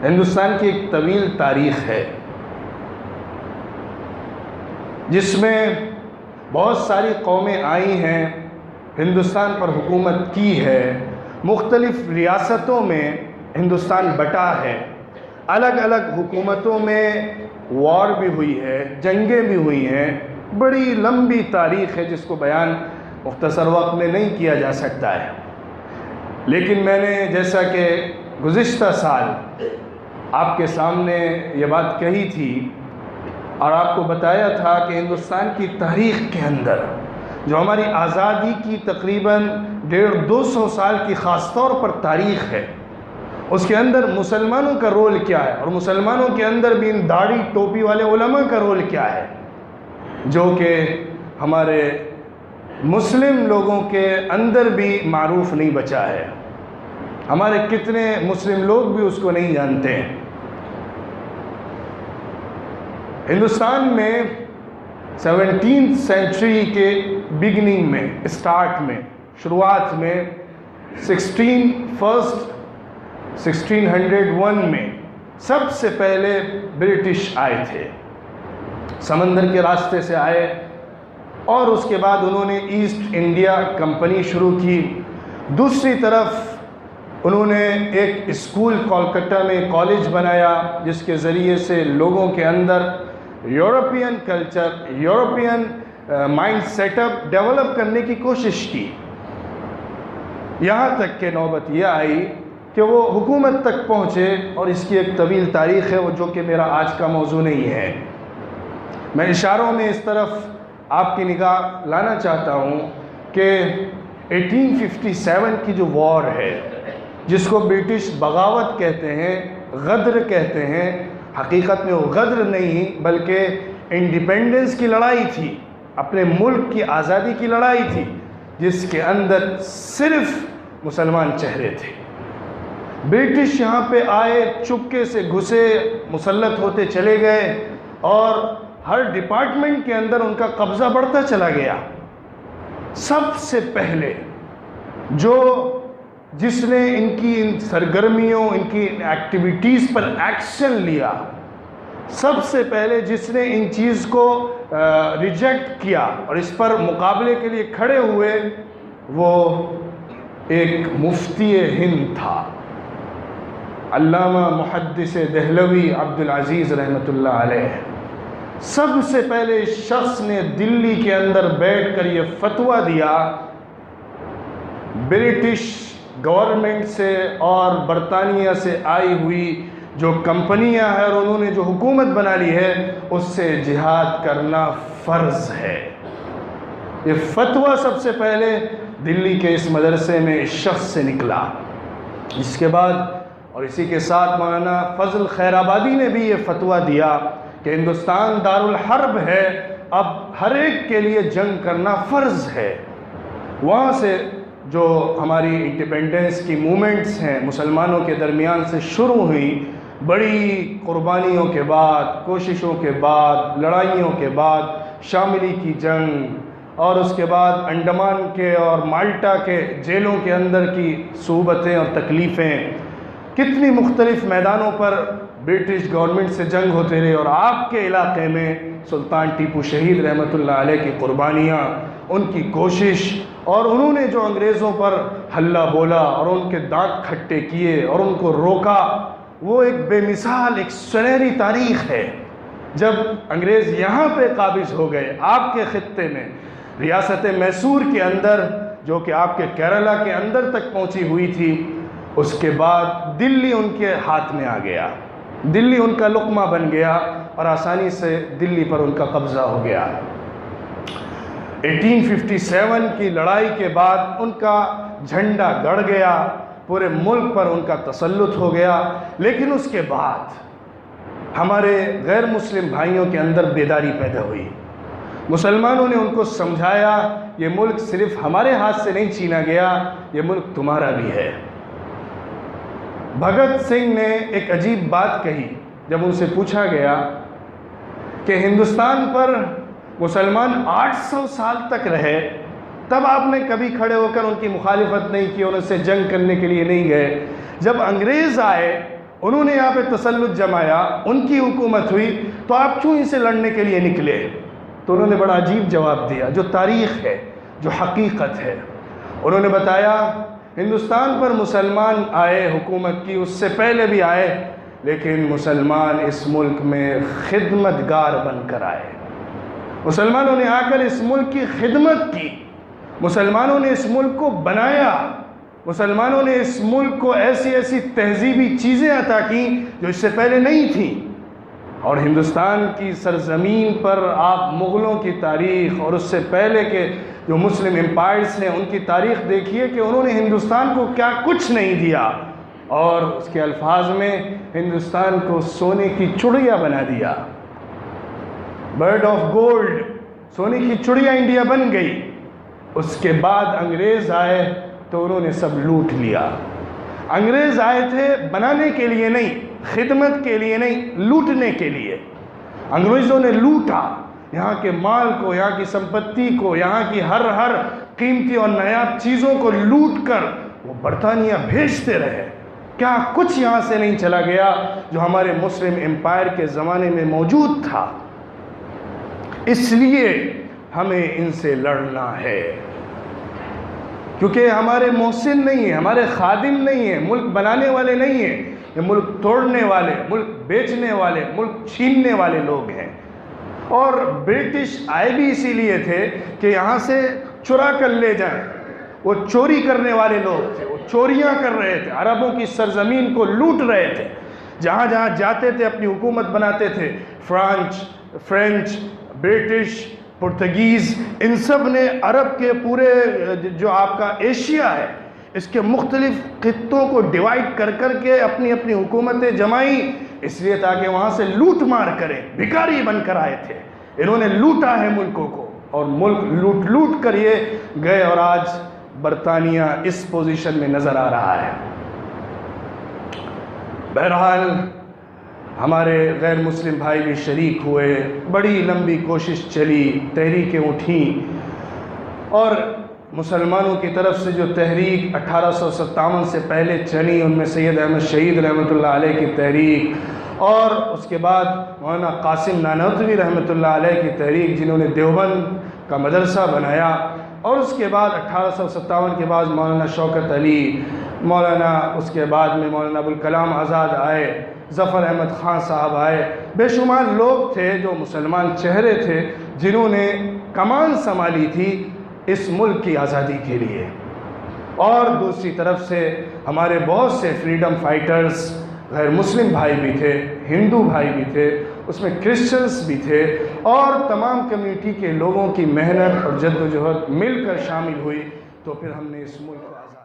ہندوستان کی ایک طویل تاریخ ہے جس میں بہت ساری قومیں آئی ہیں، ہندوستان پر حکومت کی ہے، مختلف ریاستوں میں ہندوستان بٹا ہے، الگ الگ حکومتوں میں وار بھی ہوئی ہے، جنگیں بھی ہوئی ہیں، بڑی لمبی تاریخ ہے جس کو بیان مختصر وقت میں نہیں کیا جا سکتا ہے۔ لیکن میں نے جیسا کہ گزشتہ سال آپ کے سامنے یہ بات کہی تھی اور آپ کو بتایا تھا کہ ہندوستان کی تاریخ کے اندر جو ہماری آزادی کی تقریباً 150-200 سال کی خاص طور پر تاریخ ہے، اس کے اندر مسلمانوں کا رول کیا ہے، اور مسلمانوں کے اندر بھی ان داڑھی ٹوپی والے علماء کا رول کیا ہے، جو کہ ہمارے مسلم لوگوں کے اندر بھی معروف نہیں بچا ہے۔ ہمارے کتنے مسلم لوگ بھی اس کو نہیں جانتے ہیں۔ ہندوستان میں 17th سینچری کے بگننگ میں، شروعات میں 1601 میں سب سے پہلے برٹش آئے تھے، سمندر کے راستے سے آئے، اور اس کے بعد انہوں نے ایسٹ انڈیا کمپنی شروع کی۔ دوسری طرف انہوں نے ایک اسکول کولکتہ میں کالج بنایا جس کے ذریعے سے لوگوں کے اندر European culture, European mindset up develop کرنے کی کوشش کی، یہاں تک کہ نوبت یہ آئی کہ وہ حکومت تک پہنچے، اور اس کی ایک طویل تاریخ ہے وہ جو کہ میرا آج کا موضوع نہیں ہے۔ میں اشاروں میں اس طرف آپ کی نگاہ لانا چاہتا ہوں کہ 1857 کی جو وار ہے، جس کو برٹش بغاوت کہتے ہیں، غدر کہتے ہیں، حقیقت میں وہ غدر نہیں بلکہ انڈیپینڈنس کی لڑائی تھی، اپنے ملک کی آزادی کی لڑائی تھی، جس کے اندر صرف مسلمان چہرے تھے۔ برٹش یہاں پہ آئے، چپکے سے گھسے، مسلط ہوتے چلے گئے، اور ہر ڈپارٹمنٹ کے اندر ان کا قبضہ بڑھتا چلا گیا۔ سب سے پہلے جس نے ان کی سرگرمیوں، ان کی ایکٹیویٹیز پر ایکشن لیا، سب سے پہلے جس نے ان چیز کو ریجیکٹ کیا اور اس پر مقابلے کے لیے کھڑے ہوئے، وہ ایک مفتی ہند تھا، علامہ محدث دہلوی عبدالعزیز رحمۃ اللہ علیہ۔ سب سے پہلے اس شخص نے دلی کے اندر بیٹھ کر یہ فتویٰ دیا، برٹش گورنمنٹ سے اور برطانیہ سے آئی ہوئی جو کمپنیاں ہیں اور انہوں نے جو حکومت بنا لی ہے، اس سے جہاد کرنا فرض ہے۔ یہ فتویٰ سب سے پہلے دلی کے اس مدرسے میں اس شخص سے نکلا۔ اس کے بعد اور اسی کے ساتھ مولانا فضل خیر آبادی نے بھی یہ فتویٰ دیا کہ ہندوستان دارالحرب ہے، اب ہر ایک کے لیے جنگ کرنا فرض ہے۔ وہاں سے جو ہماری انڈیپینڈنس کی موومنٹس ہیں مسلمانوں کے درمیان سے شروع ہوئی، بڑی قربانیوں کے بعد، کوششوں کے بعد، لڑائیوں کے بعد، شاملی کی جنگ، اور اس کے بعد انڈمان کے اور مالٹا کے جیلوں کے اندر کی صعوبتیں اور تکلیفیں، کتنی مختلف میدانوں پر برٹش گورنمنٹ سے جنگ ہوتے رہے، اور آپ کے علاقے میں سلطان ٹیپو شہید رحمۃ اللہ علیہ کی قربانیاں، ان کی کوشش، اور انہوں نے جو انگریزوں پر حلہ بولا اور ان کے دانت کھٹے کیے اور ان کو روکا، وہ ایک بے مثال، ایک سنہری تاریخ ہے۔ جب انگریز یہاں پہ قابض ہو گئے آپ کے خطے میں، ریاست میسور کے اندر، جو کہ آپ کے کیرلا کے اندر تک پہنچی ہوئی تھی، اس کے بعد دلی ان کے ہاتھ میں آ گیا، دلی ان کا لقمہ بن گیا، اور آسانی سے دلی پر ان کا قبضہ ہو گیا۔ 1857 کی لڑائی کے بعد ان کا جھنڈا گڑ گیا، پورے ملک پر ان کا تسلط ہو گیا، لیکن اس کے بعد ہمارے غیر مسلم بھائیوں کے اندر بیداری پیدا ہوئی۔ مسلمانوں نے ان کو سمجھایا، یہ ملک صرف ہمارے ہاتھ سے نہیں چھینا گیا، یہ ملک تمہارا بھی ہے۔ بھگت سنگھ نے ایک عجیب بات کہی جب ان سے پوچھا گیا کہ ہندوستان پر مسلمان 800 سال تک رہے، تب آپ نے کبھی کھڑے ہو کر ان کی مخالفت نہیں کی اور ان سے جنگ کرنے کے لیے نہیں گئے، جب انگریز آئے انہوں نے یہاں پہ تسلط جمایا، ان کی حکومت ہوئی، تو آپ کیوں ان سے لڑنے کے لیے نکلے؟ تو انہوں نے بڑا عجیب جواب دیا، جو تاریخ ہے، جو حقیقت ہے۔ انہوں نے بتایا ہندوستان پر مسلمان آئے حکومت کی، اس سے پہلے بھی آئے، لیکن مسلمان اس ملک میں خدمتگار بن کر آئے۔ مسلمانوں نے آ کر اس ملک کی خدمت کی، مسلمانوں نے اس ملک کو بنایا، مسلمانوں نے اس ملک کو ایسی ایسی تہذیبی چیزیں عطا کیں جو اس سے پہلے نہیں تھیں۔ اور ہندوستان کی سرزمین پر آپ مغلوں کی تاریخ اور اس سے پہلے کے جو مسلم امپائرز ہیں ان کی تاریخ دیکھیے کہ انہوں نے ہندوستان کو کیا کچھ نہیں دیا، اور اس کے الفاظ میں ہندوستان کو سونے کی چڑیا بنا دیا، برڈ آف گولڈ، سونے کی چڑیا انڈیا بن گئی۔ اس کے بعد انگریز آئے تو انہوں نے سب لوٹ لیا۔ انگریز آئے تھے بنانے کے لیے نہیں، خدمت کے لیے نہیں، لوٹنے کے لیے۔ انگریزوں نے لوٹا یہاں کے مال کو، یہاں کی سمپتی کو، یہاں کی ہر قیمتی اور نایاب چیزوں کو لوٹ کر وہ برطانیہ بھیجتے رہے۔ کیا کچھ یہاں سے نہیں چلا گیا جو ہمارے مسلم امپائر کے زمانے میں موجود تھا۔ اس لیے ہمیں ان سے لڑنا ہے، کیونکہ ہمارے محسن نہیں ہیں، ہمارے خادم نہیں ہیں، ملک بنانے والے نہیں ہیں، یہ ملک توڑنے والے، ملک بیچنے والے، ملک چھیننے والے لوگ ہیں۔ اور برٹش آئے بھی اسی لیے تھے کہ یہاں سے چرا کر لے جائیں۔ وہ چوری کرنے والے لوگ تھے، وہ چوریاں کر رہے تھے، عربوں کی سرزمین کو لوٹ رہے تھے، جہاں جہاں جاتے تھے اپنی حکومت بناتے تھے۔ فرینچ، برٹش، پرتگیز، ان سب نے عرب کے پورے جو آپ کا ایشیا ہے اس کے مختلف خطوں کو ڈیوائیڈ کر کے اپنی اپنی حکومتیں جمائیں، اس لیے تاکہ وہاں سے لوٹ مار کریں۔ بھکاری بن کر آئے تھے، انہوں نے لوٹا ہے ملکوں کو، اور ملک لوٹ کر یہ گئے، اور آج برطانیہ اس پوزیشن میں نظر آ رہا ہے۔ بہرحال ہمارے غیر مسلم بھائی بھی شریک ہوئے، بڑی لمبی کوشش چلی، تحریکیں اٹھیں، اور مسلمانوں کی طرف سے جو تحریک 1857 سے پہلے چلی، ان میں سید احمد شہید رحمۃ اللہ علیہ کی تحریک، اور اس کے بعد مولانا قاسم نانوتوی رحمۃ اللہ علیہ کی تحریک، جنہوں نے دیوبند کا مدرسہ بنایا، اور اس کے بعد 1857 کے بعد مولانا شوکت علی، اس کے بعد میں مولانا ابوالکلام آزاد آئے، ظفر احمد خان صاحب آئے، بے شمار لوگ تھے جو مسلمان چہرے تھے جنہوں نے کمان سنبھالی تھی اس ملک کی آزادی کے لیے۔ اور دوسری طرف سے ہمارے بہت سے فریڈم فائٹرز، غیر مسلم بھائی بھی تھے، ہندو بھائی بھی تھے، اس میں کرسچنز بھی تھے، اور تمام کمیونٹی کے لوگوں کی محنت اور جد و جہد مل کر شامل ہوئی، تو پھر ہم نے اس ملک کو آزاد